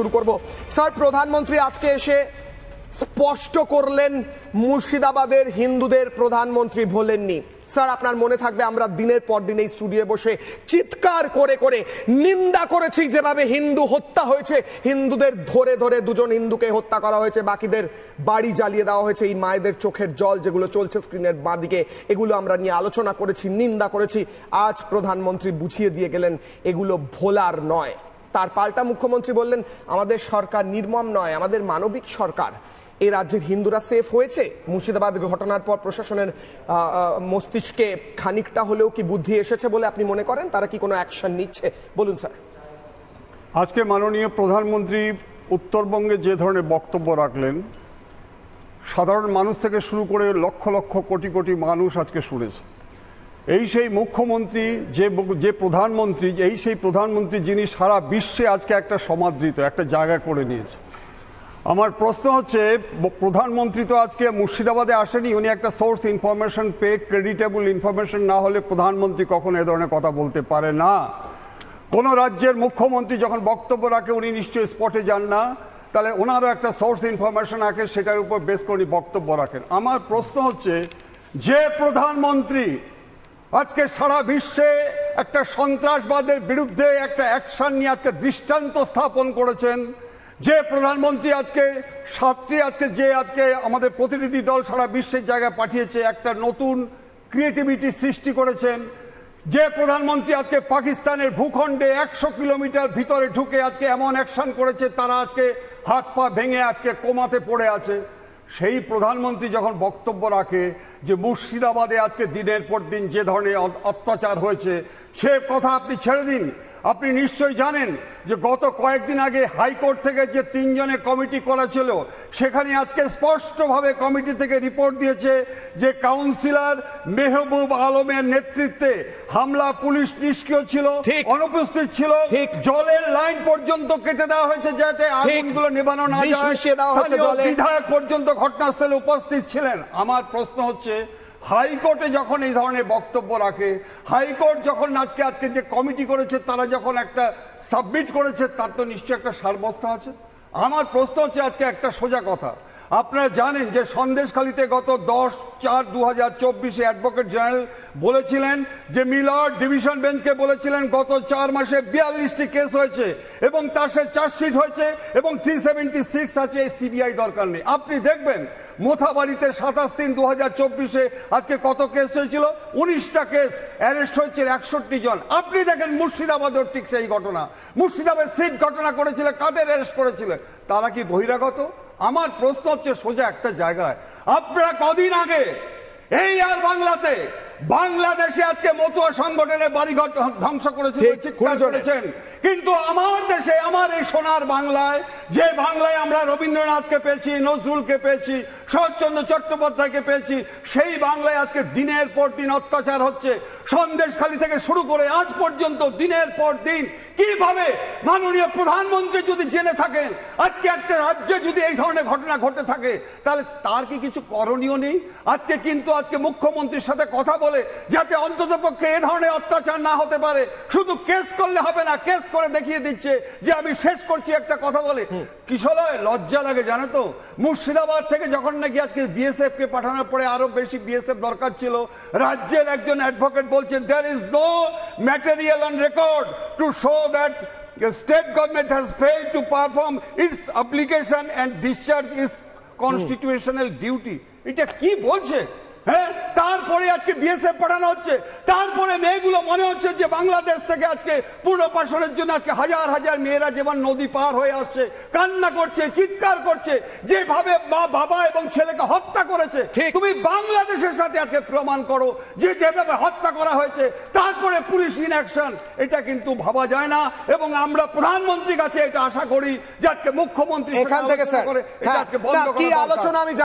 শুরু করব স্যার। প্রধানমন্ত্রী আজকে এসে স্পষ্ট করলেন মুর্শিদাবাদের হিন্দুদের প্রধানমন্ত্রী ভোলেননি। স্যার আপনার মনে থাকবে আমরা দিনের পর দিন এই স্টুডিওয়ে বসে চিৎকার করে করে নিন্দা করেছি যেভাবে হিন্দু হত্যা হয়েছে, হিন্দুদের ধরে ধরে দুজন হিন্দুকে হত্যা করা হয়েছে, বাকিদের বাড়ি জ্বালিয়ে দেওয়া হয়েছে, এই মায়েদের চোখের জল যেগুলো চলছে স্ক্রিনের বাঁদিকে, এগুলো আমরা নিয়ে আলোচনা করেছি, নিন্দা করেছি। আজ প্রধানমন্ত্রী বুঝিয়ে দিয়ে গেলেন এগুলো ভোলার নয়। তার পাল্টা মুখ্যমন্ত্রী বললেন আমাদের সরকার নির্মম নয়, আমাদের মানবিক সরকার। এই রাজ্যের হিন্দুরা সেফ হয়েছে। মুর্শিদাবাদ ঘটনার পর প্রশাসনের মস্তিষ্কে খানিকটা হলেও কি বুদ্ধি এসেছে বলে আপনি মনে করেন? তারা কি কোনো অ্যাকশন নিচ্ছে? বলুন স্যার। আজকে মাননীয় প্রধানমন্ত্রী উত্তরবঙ্গে যে ধরনের বক্তব্য রাখলেন, সাধারণ মানুষ থেকে শুরু করে লক্ষ লক্ষ কোটি কোটি মানুষ আজকে শুনেছে। এই সেই মুখ্যমন্ত্রী, যে প্রধানমন্ত্রী, এই সেই প্রধানমন্ত্রী যিনি সারা বিশ্বে আজকে একটা সমাদৃত একটা জায়গা করে নিয়েছে। আমার প্রশ্ন হচ্ছে, প্রধানমন্ত্রী তো আজকে মুর্শিদাবাদে আসেনি, উনি একটা সোর্স ইনফরমেশন পেয়ে, ক্রেডিটেবল ইনফরমেশন না হলে প্রধানমন্ত্রী কখনো এ ধরনের কথা বলতে পারে না। কোনো রাজ্যের মুখ্যমন্ত্রী যখন বক্তব্য রাখে উনি নিশ্চয়ই স্পটে যান না, তাহলে ওনারও একটা সোর্স ইনফরমেশন রাখে, সেটার উপর বেস করে উনি বক্তব্য রাখেন। আমার প্রশ্ন হচ্ছে, যে প্রধানমন্ত্রী আজকে সারা বিশ্বে একটা সন্ত্রাসবাদের বিরুদ্ধে একটা অ্যাকশন নিয়ে আজকে দৃষ্টান্ত স্থাপন করেছেন, যে প্রধানমন্ত্রী আজকে আজকে আমাদের প্রতিনিধি দল সারা বিশ্বের জায়গায় পাঠিয়েছে, একটা নতুন ক্রিয়েটিভিটি সৃষ্টি করেছেন, যে প্রধানমন্ত্রী আজকে পাকিস্তানের ভূখণ্ডে 100 কিলোমিটার ভিতরে ঢুকে আজকে এমন অ্যাকশন করেছে তারা আজকে হাত পা ভেঙে আজকে কোমাতে পড়ে আছে, সেই প্রধানমন্ত্রী যখন বক্তব্য রাখে যে মুর্শিদাবাদে আজকে দিনের পর দিন যে ধরনের অত্যাচার হয়েছে, সে কথা আপনি ছেড়ে দিন। আপনি নিশ্চয়ই জানেন যে গত কয়েকদিন আগে হাইকোর্ট থেকে যে 3 জনের কমিটি করা ছিল, সেখানে আজকে স্পষ্টভাবে কমিটি থেকে রিপোর্ট দিয়েছে যে কাউন্সিলর মেহবুব আলমের নেতৃত্বে হামলা, পুলিশ নিষ্ক্রিয় ছিল, অনুপস্থিত ছিল, জলের লাইন পর্যন্ত কেটে দেওয়া হয়েছে যাতে আগুনগুলো নেভানো না যায়, বিধায়ক পর্যন্ত ঘটনাস্থলে উপস্থিত ছিলেন। আমার প্রশ্ন হচ্ছে, হাইকোর্টে যখন এই ধরনের বক্তব্য রাখে, হাইকোর্ট যখন আজকে যে কমিটি করেছে তারা যখন একটা সাবমিট করেছে, তার তো নিশ্চয়ই একটা সারবস্তা আছে। আমার প্রশ্ন হচ্ছে, আজকে একটা সোজা কথা, আপনারা জানেন যে সন্দেশখালীতে গত 10/4/2024 অ্যাডভোকেট জেনারেল বলেছিলেন যে মিলার ডিভিশন বেঞ্চকে বলেছিলেন গত 4 মাসে 42টি কেস হয়েছে এবং তার সাথে চার্জশিট হয়েছে এবং 376 আছে, এই সিবিআই দরকার নেই। আপনি দেখবেন মোথাবাড়িতে 27/3/2024 আজকে কত কেস হয়েছিল? 19টা কেস, অ্যারেস্ট হয়েছে 61 জন। আপনি দেখেন মুর্শিদাবাদের ঠিক সেই ঘটনা, মুর্শিদাবাদ সিট ঘটনা করেছিল, কাদের অ্যারেস্ট করেছিল? তারা কি বহিরাগত? আমার প্রশ্ন হচ্ছে সোজা একটা জায়গায়, আপনারা কদিন আগে এই আর বাংলাদেশে আজকে মতুয়া সংগঠনের বাড়িঘর ধ্বংস করেছেন, কিন্তু আমার দেশে, আমার এই সোনার বাংলায়, যে বাংলায় আমরা রবীন্দ্রনাথকে পেয়েছি, নজরুলকে পেয়েছি, শরৎচন্দ্র চট্টোপাধ্যায়কে পেয়েছি, সেই বাংলায় আজকে দিনের পর দিন অত্যাচার হচ্ছে। সন্দেশখালী থেকে শুরু করে আজ পর্যন্ত দিনের পর দিন কিভাবে মাননীয় প্রধানমন্ত্রী যদি জেনে থাকেন আজকে একটা রাজ্যে যদি এই ধরনের ঘটনা ঘটে থাকে, তাহলে তার কি কিছু করণীয় নেই? আজকে মুখ্যমন্ত্রীর সাথে কথা বলে যাতে অন্ততপক্ষে এ ধরনের অত্যাচার না হতে পারে। শুধু কেস করলে হবে না, কেস করে দেখিয়ে দিচ্ছে যে আমি শেষ করছি একটা কথা বলে। কিশলয় লজ্জা লাগে জানো তো, মুর্শিদাবাদ থেকে যখন নাকি আজকে বিএসএফ কে পাঠানোর পরে আরো বেশি বিএসএফ দরকার ছিল, রাজ্যের একজন অ্যাডভোকেট বলছেন there is no material on record to show that the state government has failed to perform its obligation and discharge its constitutional duty। এটা কি বলছে? হ্যাঁ, তারপরে আজকে বিএসএফ পাঠানো হচ্ছে, তারপরে মেয়েগুলো মনে হচ্ছে যে বাংলাদেশ থেকে আজকে পুনর্বাসনের জন্য আজকে হাজার হাজার মেয়েরা যেমন নদী পার হয়ে আসছে, কান্না করছে, চিৎকার করছে, যেভাবে বাবা এবং ছেলেকে হত্যা করেছে। তুমি বাংলাদেশের সাথে আজকে প্রমাণ করো যে যেভাবে হত্যা করা হয়েছে, তারপরে পুলিশ ইনঅ্যাকশন, এটা কিন্তু ভাবা যায় না। এবং আমরা প্রধানমন্ত্রীর কাছে এটা আশা করি যে আজকে মুখ্যমন্ত্রী এখান থেকে স্যার এটা আজকে বন্ধ করা। কি আলোচনা আমি